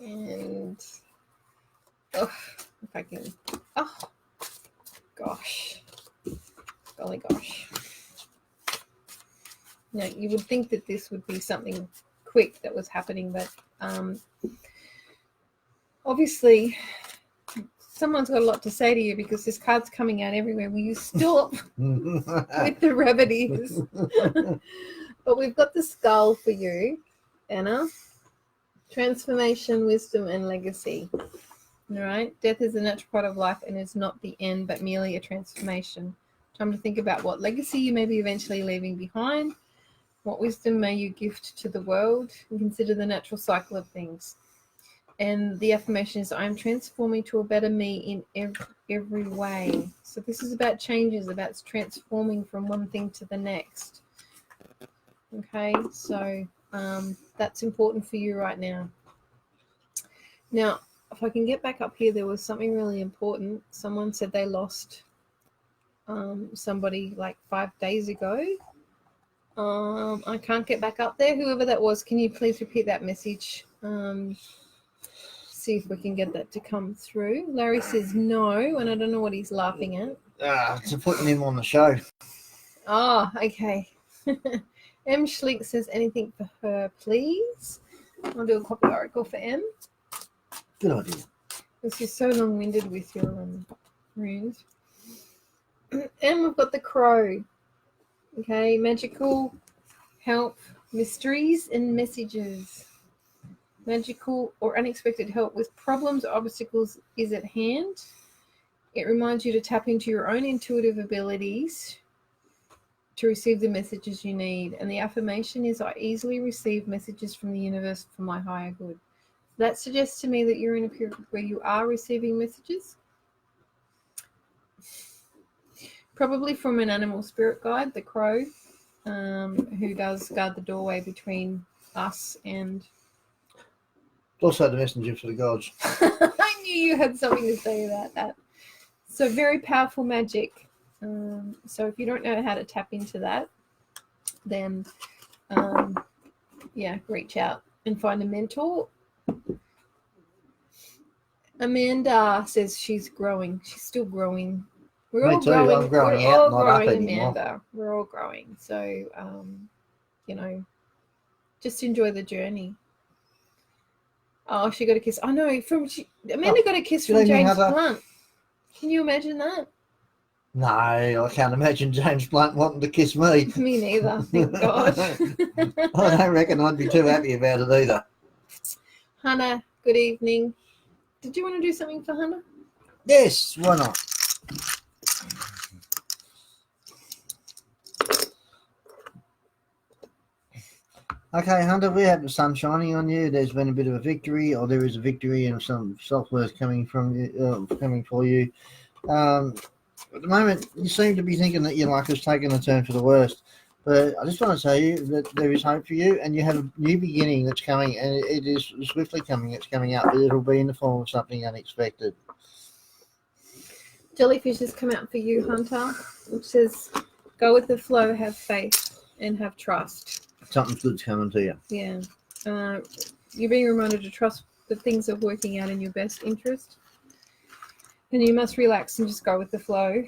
And if I can, gosh, golly gosh. Now, you would think that this would be something quick that was happening, but obviously someone's got a lot to say to you because this card's coming out everywhere. Will you stop with the rabbit ears? But we've got the skull for you, Anna. Transformation, wisdom, and legacy. All right? Death is a natural part of life and is not the end, but merely a transformation. Time to think about what legacy you may be eventually leaving behind. What wisdom may you gift to the world, and consider the natural cycle of things. And the affirmation is, I am transforming to a better me in every way. So this is about changes, about transforming from one thing to the next. Okay, so that's important for you right now. Now, if I can get back up here, there was something really important. Someone said they lost somebody like 5 days ago. I can't get back up there. Whoever that was, can you please repeat that message? See if we can get that to come through. Larry says no, and I don't know what he's laughing at. It's putting him on the show. Oh, okay. M. Schlick says anything for her, please. I'll do a copy oracle for M. Good idea. Because you're so long-winded with your runes. And we've got the crow. Okay, magical help, mysteries and messages. Magical or unexpected help with problems or obstacles is at hand. It reminds you to tap into your own intuitive abilities to receive the messages you need. And the affirmation is, I easily receive messages from the universe for my higher good. That suggests to me that you're in a period where you are receiving messages. Probably from an animal spirit guide, the crow, who does guard the doorway between us and... Also the messenger for the gods. I knew you had something to say about that. So very powerful magic. So if you don't know how to tap into that, then reach out and find a mentor. Amanda says she's growing. She's still growing. We're Me all too, growing. I'm growing We're out, all not up growing, anymore. Amanda. We're all growing. So, just enjoy the journey. Oh, she got a kiss. I know. Amanda got a kiss good from evening, James Heather. Blunt. Can you imagine that? No, I can't imagine James Blunt wanting to kiss me. Me neither. Thank God. I don't reckon I'd be too happy about it either. Hannah, good evening. Did you want to do something for Hannah? Yes, why not? Okay, Hunter, we have the sun shining on you. There's been a bit of a victory, or there is a victory, and some self-worth coming from you, coming for you. At the moment, you seem to be thinking that your luck has taken a turn for the worst. But I just want to tell you that there is hope for you, and you have a new beginning that's coming, and it is swiftly coming. It's coming up, but it'll be in the form of something unexpected. Jellyfish has come out for you, Hunter, which says, go with the flow, have faith, and have trust. Something's good's coming to you. Yeah. You're being reminded to trust that things are working out in your best interest. And you must relax and just go with the flow.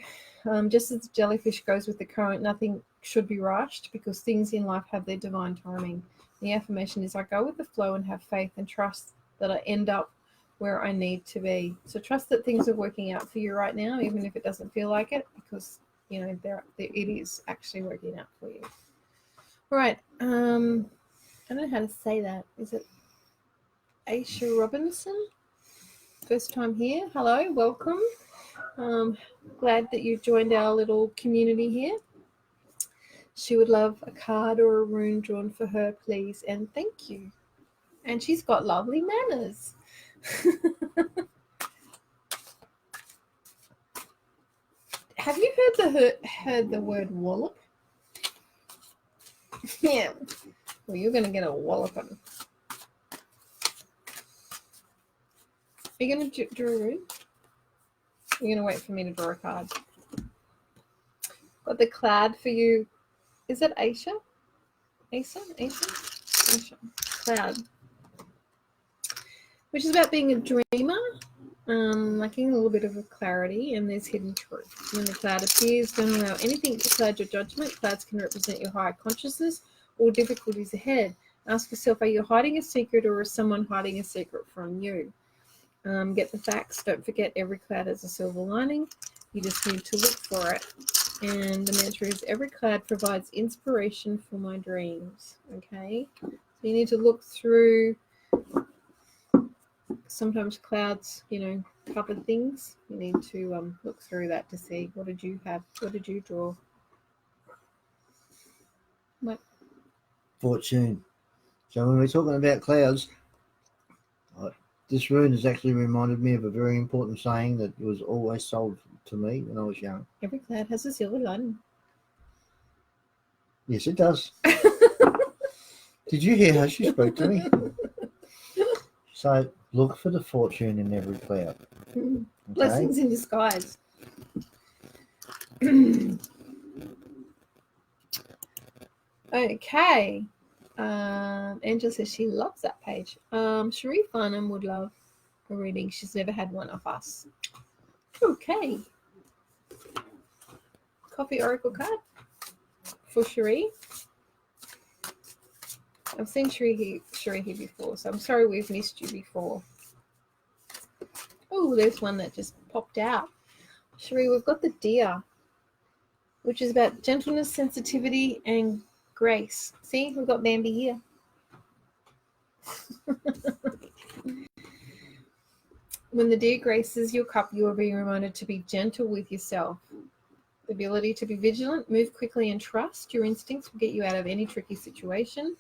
Just as the jellyfish goes with the current, nothing should be rushed because things in life have their divine timing. The affirmation is, I go with the flow and have faith and trust that I end up where I need to be. So trust that things are working out for you right now, even if it doesn't feel like it, because, it is actually working out for you. All right. I don't know how to say that. Is it Aisha Robinson? First time here. Hello, welcome. Glad that you joined our little community here. She would love a card or a rune drawn for her, please, and thank you. And she's got lovely manners. Have you heard the word wallop? Yeah. Well, you're going to get a walloping. Are you going to draw a rune? You're going to wait for me to draw a card. Got the cloud for you. Is it Aisha? Aisha. Cloud. Which is about being a dreamer, lacking a little bit of a clarity, and there's hidden truth. When the cloud appears, don't allow anything to cloud your judgment. Clouds can represent your higher consciousness or difficulties ahead. Ask yourself, are you hiding a secret, or is someone hiding a secret from you? Get the facts. Don't forget, every cloud has a silver lining. You just need to look for it. And the mantra is, every cloud provides inspiration for my dreams. Okay? So you need to look through. Sometimes clouds, cover things. You need to look through that to see, what did you have? What did you draw? What? Fortune. So when we're talking about clouds, this rune has actually reminded me of a very important saying that was always told to me when I was young. Every cloud has a silver lining. Yes, it does. Did you hear how she spoke to me? So look for the fortune in every cloud. Okay? Blessings in disguise. Okay. Angela says she loves that page. Cherie Farnham would love a reading. She's never had one of us. Okay. Coffee Oracle card for Cherie. I've seen Cherie here before, so I'm sorry we've missed you before. Oh, there's one that just popped out. Cherie, we've got the deer, which is about gentleness, sensitivity, and grace. See, we've got Bambi here. When the deer graces your cup, you are being reminded to be gentle with yourself. The ability to be vigilant, move quickly, and trust your instincts will get you out of any tricky situation.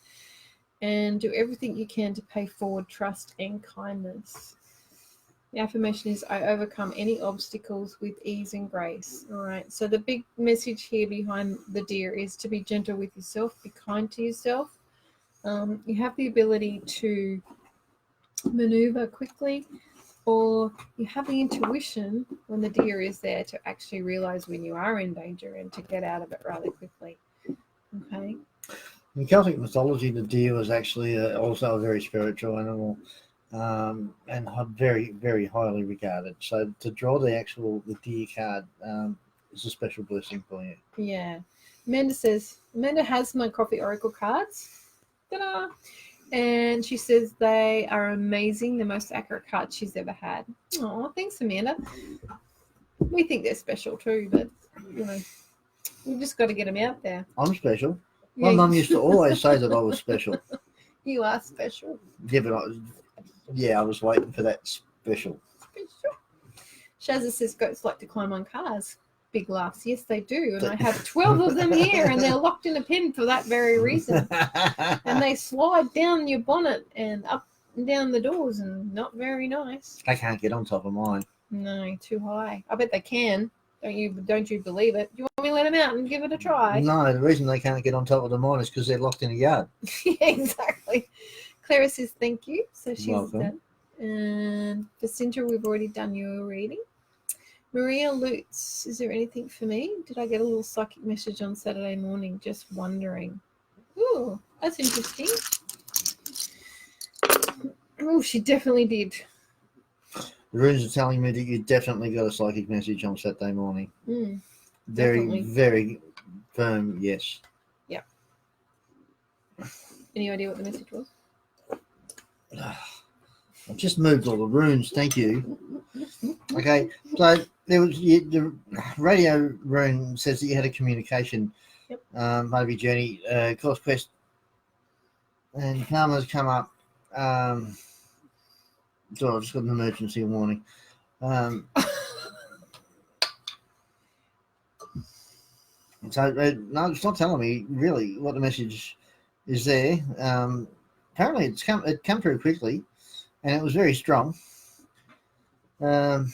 And do everything you can to pay forward trust and kindness. The affirmation is, I overcome any obstacles with ease and grace. All right. So the big message here behind the deer is to be gentle with yourself, be kind to yourself. You have the ability to maneuver quickly, or you have the intuition when the deer is there to actually realize when you are in danger and to get out of it rather quickly. Okay. In Celtic mythology, the deer was actually also a very spiritual animal, and very, very highly regarded. So to draw the deer card is a special blessing for you. Yeah. Amanda has my coffee oracle cards. Ta-da! And she says they are amazing, the most accurate cards she's ever had. Oh, thanks, Amanda. We think they're special too, but we've just got to get them out there. I'm special. My mum used to always say that I was special. You are special. Yeah, but I was waiting for that special. Shazza says goats like to climb on cars. Big laughs. Yes, they do. And I have 12 of them here, and they're locked in a pen for that very reason. And they slide down your bonnet and up and down the doors, and not very nice. They can't get on top of mine. No, too high. I bet they can. Don't you believe it? Do you want me to let them out and give it a try? No, the reason they can't get on top of the mine is because they're locked in a yard. Yeah, exactly. Clara says thank you. So she's welcome. done. And Jacinta, we've already done your reading. Maria Lutz, is there anything for me? Did I get a little psychic message on Saturday morning? Just wondering. Ooh, that's interesting. Oh, she definitely did. The runes are telling me that you definitely got a psychic message on Saturday morning. Very, definitely. very firm, yes. Yep. Any idea what the message was? I've just moved all the runes, thank you. Okay, so there was the radio rune says that you had a communication, maybe journey, course quest, and karma's come up. So I just got an emergency warning. So no, it's not telling me really what the message is there. Apparently, it come through quickly, and it was very strong. And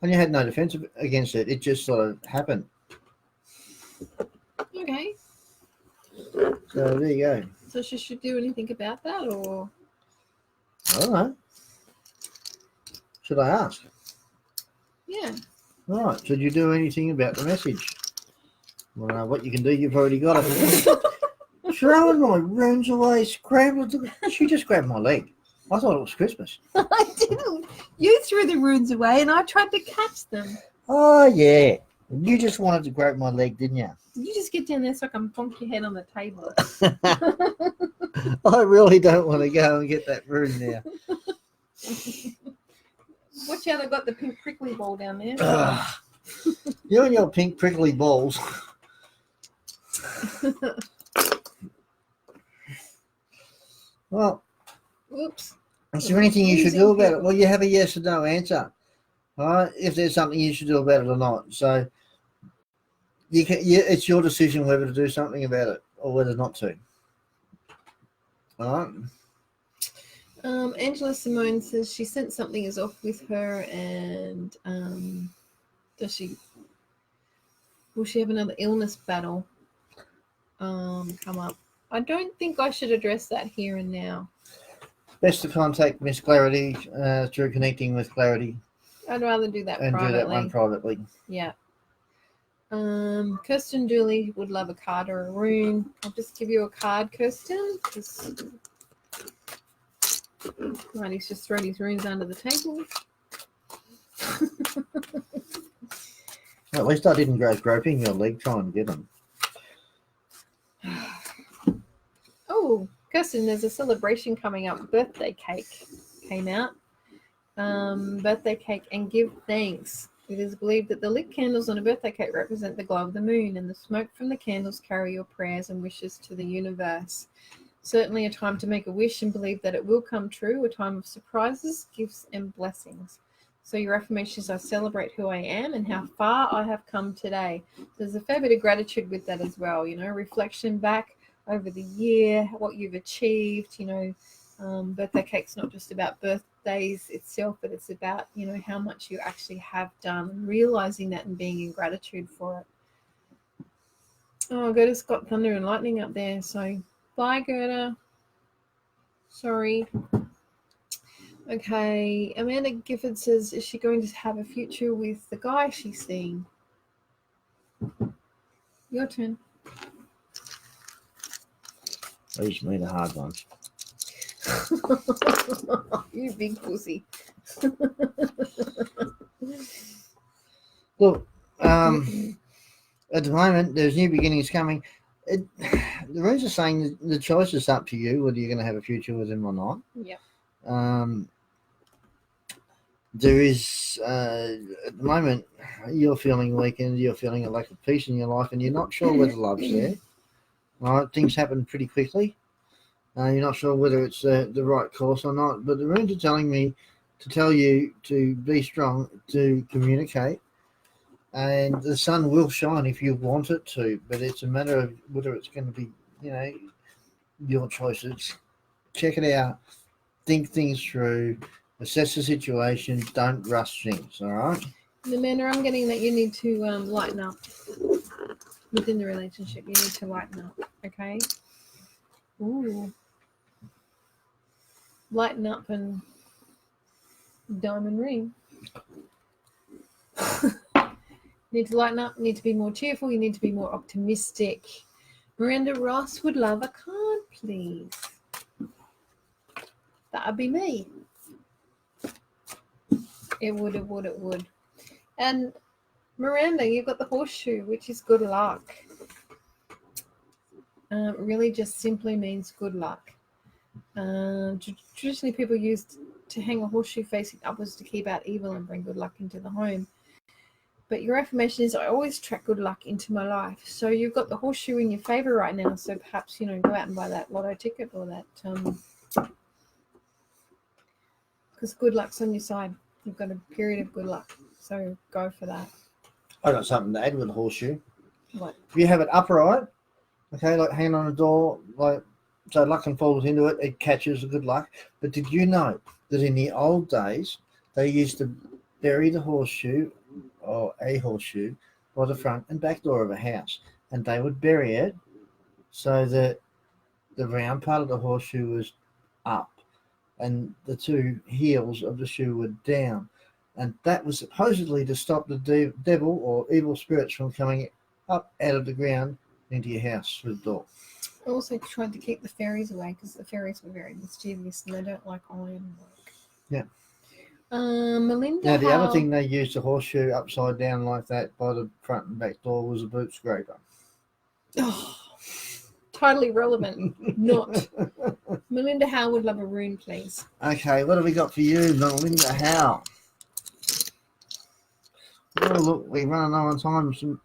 you had no defense against it. It just sort of happened. Okay. So there you go. So she should do anything about that, or? I don't know. Should I ask? Yeah. All right. Should you do anything about the message? Well, what you can do, you've already got it. Throwing my runes away, scrambled. She just grabbed my leg. I thought it was Christmas. I didn't. You threw the runes away, and I tried to catch them. Oh, yeah. You just wanted to grab my leg, didn't you? You just get down there so I can bonk your head on the table. I really don't want to go and get that rune now. Watch out, I've got the pink prickly ball down there. You and your pink prickly balls. Well, Oops. is there anything you should do about it? Well, you have a yes or no answer. All right, if there's something you should do about it or not. So it's your decision whether to do something about it or whether not to. All right. Angela Simone says she sensed something is off with her, and will she have another illness battle come up? I don't think I should address that here and now. Best to contact Miss Clarity through Connecting with Clarity. I'd rather do that and privately. do that one privately. Yeah. Kirsten Dooley would love a card or a rune. I'll just give you a card, Kirsten. Right, he's just thrown his runes under the table. At least I didn't go groping your leg trying to get them. Oh, Kirsten, there's a celebration coming up. Birthday cake came out. Birthday cake and give thanks. It is believed that the lit candles on a birthday cake represent the glow of the moon, and the smoke from the candles carry your prayers and wishes to the universe. Certainly a time to make a wish and believe that it will come true, a time of surprises, gifts, and blessings. So your affirmation is, I celebrate who I am and how far I have come today. There's a fair bit of gratitude with that as well, reflection back over the year, what you've achieved, birthday cake's not just about days itself, but it's about, you know, how much you actually have done and realizing that and being in gratitude for it. Oh, Gerda's got thunder and lightning up there. So bye, Gerda. Sorry. Okay, Amanda Gifford says, is she going to have a future with the guy she's seeing? Your turn. These me the hard ones. You big pussy. Look, at the moment, there's new beginnings coming. The runes are saying the choice is up to you whether you're going to have a future with him or not. Yep. There is, at the moment, you're feeling weakened, you're feeling a lack of peace in your life, and you're not sure whether love's there. Right? Things happen pretty quickly. You're not sure whether it's the right course or not, but the runes are telling me to tell you to be strong, to communicate, and the sun will shine if you want it to, but it's a matter of whether it's going to be, you know, your choices. Check it out, think things through, assess the situation, don't rush things, all right? Amanda, I'm getting that you need to lighten up within the relationship. You need to lighten up, okay? Ooh. Lighten up and diamond ring. You need to lighten up, you need to be more cheerful, you need to be more optimistic. Miranda Ross would love a card, please. That'd be me. It would. And Miranda, you've got the horseshoe, which is good luck. Really just simply means good luck. Traditionally, people used to hang a horseshoe facing upwards to keep out evil and bring good luck into the home. But your affirmation is, I always attract good luck into my life. So you've got the horseshoe in your favor right now. So perhaps, you know, go out and buy that lotto ticket or that, because good luck's on your side. You've got a period of good luck. So go for that. I got something to add with the horseshoe. What? If you have it upright, okay, like hanging on a door, like so luck can fall into it, it catches the good luck. But did you know that in the old days they used to bury the horseshoe or a horseshoe by the front and back door of a house, and they would bury it so that the round part of the horseshoe was up and the two heels of the shoe were down, and that was supposedly to stop the devil or evil spirits from coming up out of the ground into your house through the door. I also tried to keep the fairies away because the fairies were very mischievous and they don't like iron work. Yeah. Melinda. Now the other thing they used a horseshoe upside down like that by the front and back door was a boot scraper. Oh, totally relevant. Not. Melinda Howe would love a rune, please. Okay, what have we got for you, Melinda Howe? Oh, look, we're running low on time.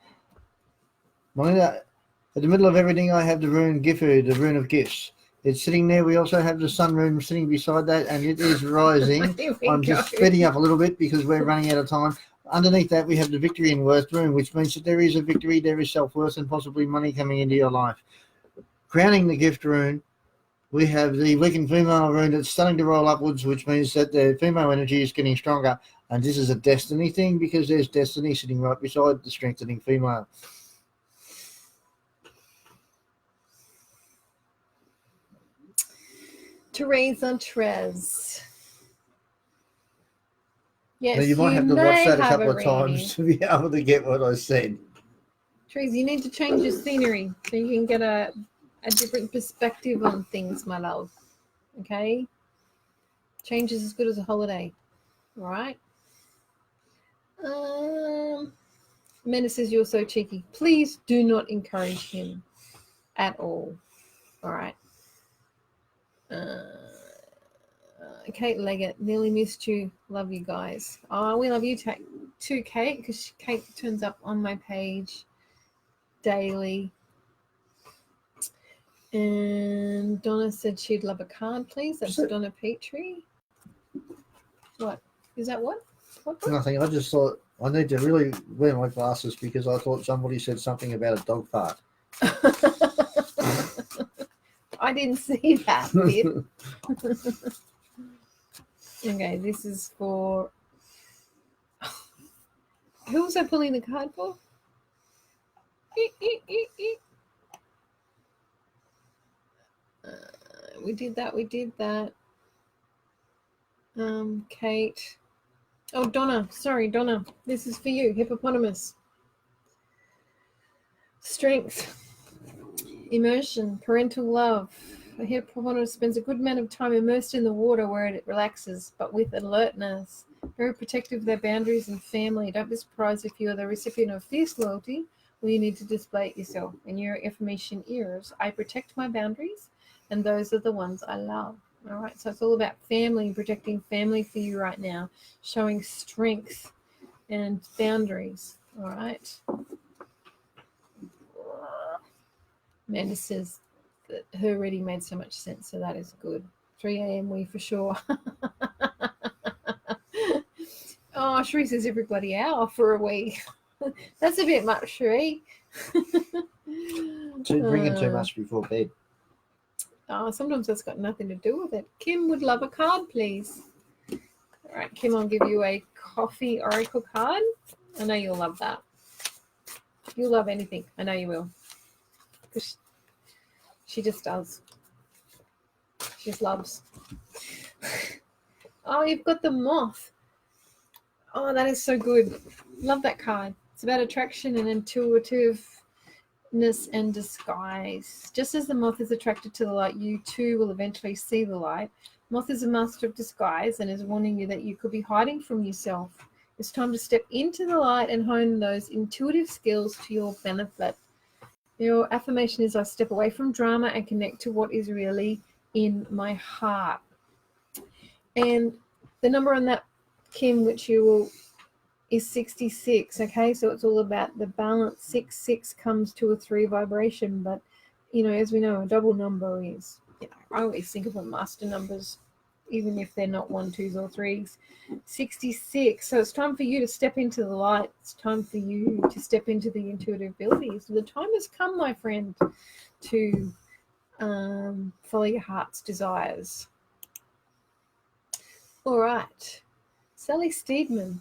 Melinda, at the middle of everything, I have the rune Gifu, the rune of gifts. It's sitting there. We also have the sun rune sitting beside that, and it is rising. I'm just speeding up a little bit because we're running out of time. Underneath that, we have the victory and worth rune, which means that there is a victory, there is self-worth, and possibly money coming into your life. Crowning the gift rune, we have the weakened female rune that's starting to roll upwards, which means that the female energy is getting stronger. And this is a destiny thing because there's destiny sitting right beside the strengthening female. Teresa Trez. Yes, now you might have to watch that a couple of reading. times to be able to get what I said. Teresa, you need to change your scenery so you can get a different perspective on things, my love. Okay? Change is as good as a holiday. All right? Amanda says you're so cheeky. Please do not encourage him at all. All right? Kate Leggett, nearly missed you. Love you guys. Oh, we love you too, Kate, because Kate turns up on my page daily. And Donna said she'd love a card, please. That's Donna Petrie. What? Is that what? What? Nothing. I just thought I need to really wear my glasses because I thought somebody said something about a dog fart. I didn't see that bit. Okay, this is for. Who was I pulling the card for? We did that. We did that. Kate. Oh, Donna. Sorry, Donna. This is for you, hippopotamus. Strength, immersion, parental love. A hippopotamus spends a good amount of time immersed in the water where it relaxes, but with alertness. Very protective of their boundaries and family. Don't be surprised if you are the recipient of fierce loyalty or you need to display it yourself. And your affirmation is, I protect my boundaries, and those are the ones I love. All right, so it's all about family and protecting family for you right now, showing strength and boundaries. All right. Amanda says that her reading made so much sense, so that is good. 3 a.m. we for sure. Oh, Sheree says every bloody hour for a week. That's a bit much, Sheree. Drinking too much before bed. Oh, sometimes that's got nothing to do with it. Kim would love a card, please. All right, Kim, I'll give you a coffee oracle card. I know you'll love that. You'll love anything. I know you will. Because she just does. She just loves. Oh, you've got the moth. Oh, that is so good. Love that card. It's about attraction and intuitiveness and disguise. Just as the moth is attracted to the light, you too will eventually see the light. Moth is a master of disguise and is warning you that you could be hiding from yourself. It's time to step into the light and hone those intuitive skills to your benefit. Your affirmation is, I step away from drama and connect to what is really in my heart. And the number on that, Kim, which you will, is 66. Okay, so it's all about the balance. 6 comes to a 3 vibration, but as we know, a double number is, I always think of the master numbers, even if they're not 1s, 2s, or 3s. 66. So it's time for you to step into the light. It's time for you to step into the intuitive abilities. The time has come, my friend, to follow your heart's desires. All right, Sally Steedman.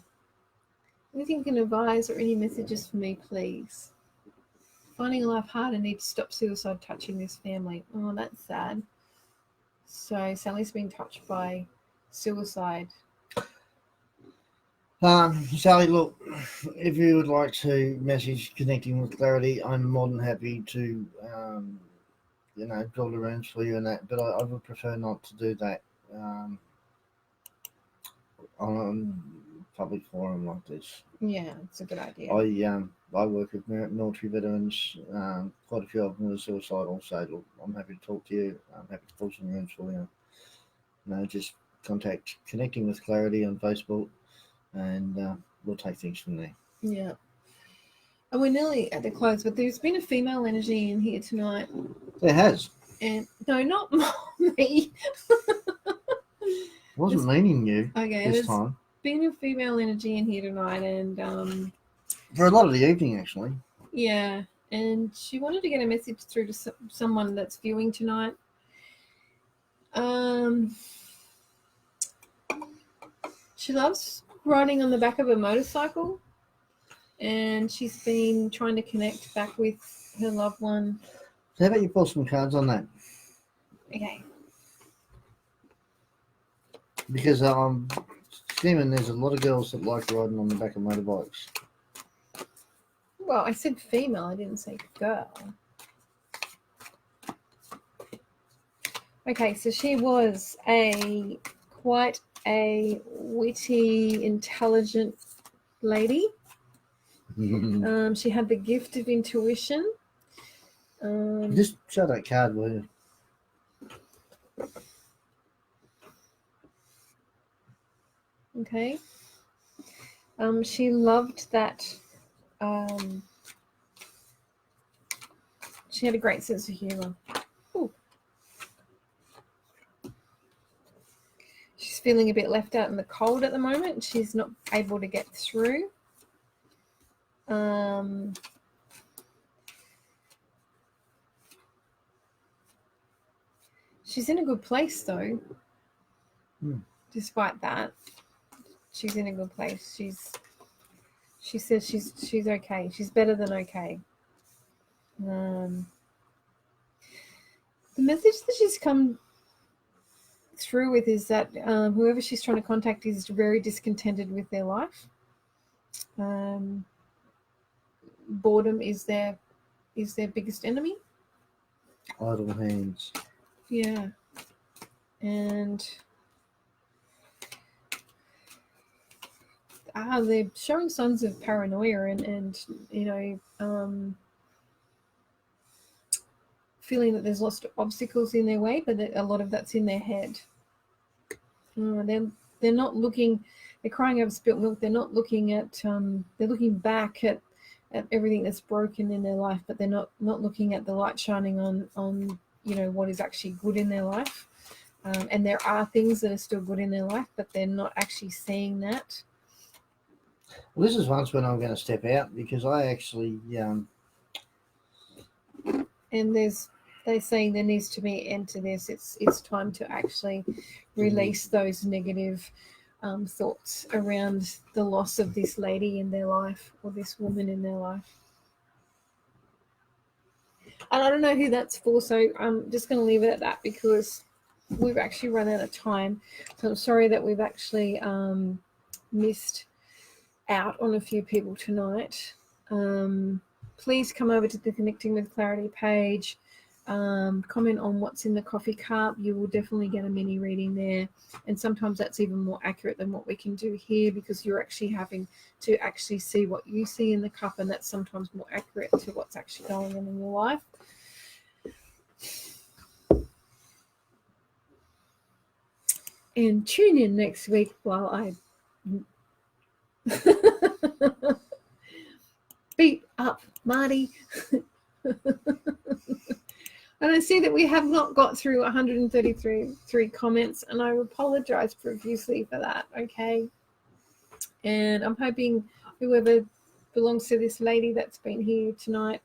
Anything you can advise or any messages for me, please? Finding life hard and need to stop suicide touching this family. Oh, that's sad. So Sally's been touched by suicide. Sally, look, if you would like to message Connecting with Clarity, I'm more than happy to, draw the runes for you and that, but I would prefer not to do that on a public forum like this. Yeah, it's a good idea. I work with military veterans. Quite a few of them are suicidal. So look, I'm happy to talk to you. I'm happy to pull some runes for you. Just contact Connecting with Clarity on Facebook, and we'll take things from there. Yeah. And we're nearly at the close, but there's been a female energy in here tonight. There has. And no, not me. Wasn't meaning you this time. Been a female energy in here tonight, and for a lot of the evening, actually. Yeah, and she wanted to get a message through to someone that's viewing tonight. She loves riding on the back of a motorcycle, and she's been trying to connect back with her loved one. So how about you pull some cards on that? Okay. Because Steeman, there's a lot of girls that like riding on the back of motorbikes. Well, I said female, I didn't say girl. Okay, so she was quite a witty, intelligent lady. She had the gift of intuition. Just show that card, will you? Okay. She loved that. She had a great sense of humor. Ooh. She's feeling a bit left out in the cold at the moment. She's not able to get through. She's in a good place though. despite that, she's in a good place. She says she's okay. She's better than okay. The message that she's come through with is that whoever she's trying to contact is very discontented with their life. Boredom is their biggest enemy. Idle hands. Yeah. And they're showing signs of paranoia and feeling that there's lots of obstacles in their way, but that a lot of that's in their head. They're not looking. They're crying over spilt milk. They're not looking at. They're looking back at everything that's broken in their life, but they're not looking at the light shining on what is actually good in their life. And there are things that are still good in their life, but they're not actually seeing that. Well, this is once when I'm going to step out because I actually. And they're saying there needs to be an end to this. It's time to actually release those negative thoughts around the loss of this lady in their life or this woman in their life. And I don't know who that's for, so I'm just going to leave it at that because we've actually run out of time. So I'm sorry that we've actually missed out on a few people tonight. Please come over to the Connecting with Clarity page. Comment on what's in the coffee cup. You will definitely get a mini reading there, and sometimes that's even more accurate than what we can do here because you're actually having to actually see what you see in the cup, and that's sometimes more accurate to what's actually going on in your life. And tune in next week while I beat up Marty. And I see that we have not got through 133 comments, and I apologize profusely for that, okay? And I'm hoping whoever belongs to this lady that's been here tonight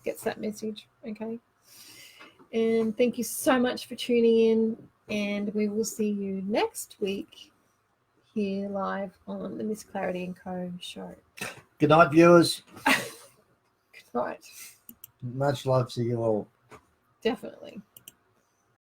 gets that message, okay? And thank you so much for tuning in, and we will see you next week here live on the Miss Clarity & Co. show. Good night, viewers. Good night. Much love to you all. Definitely.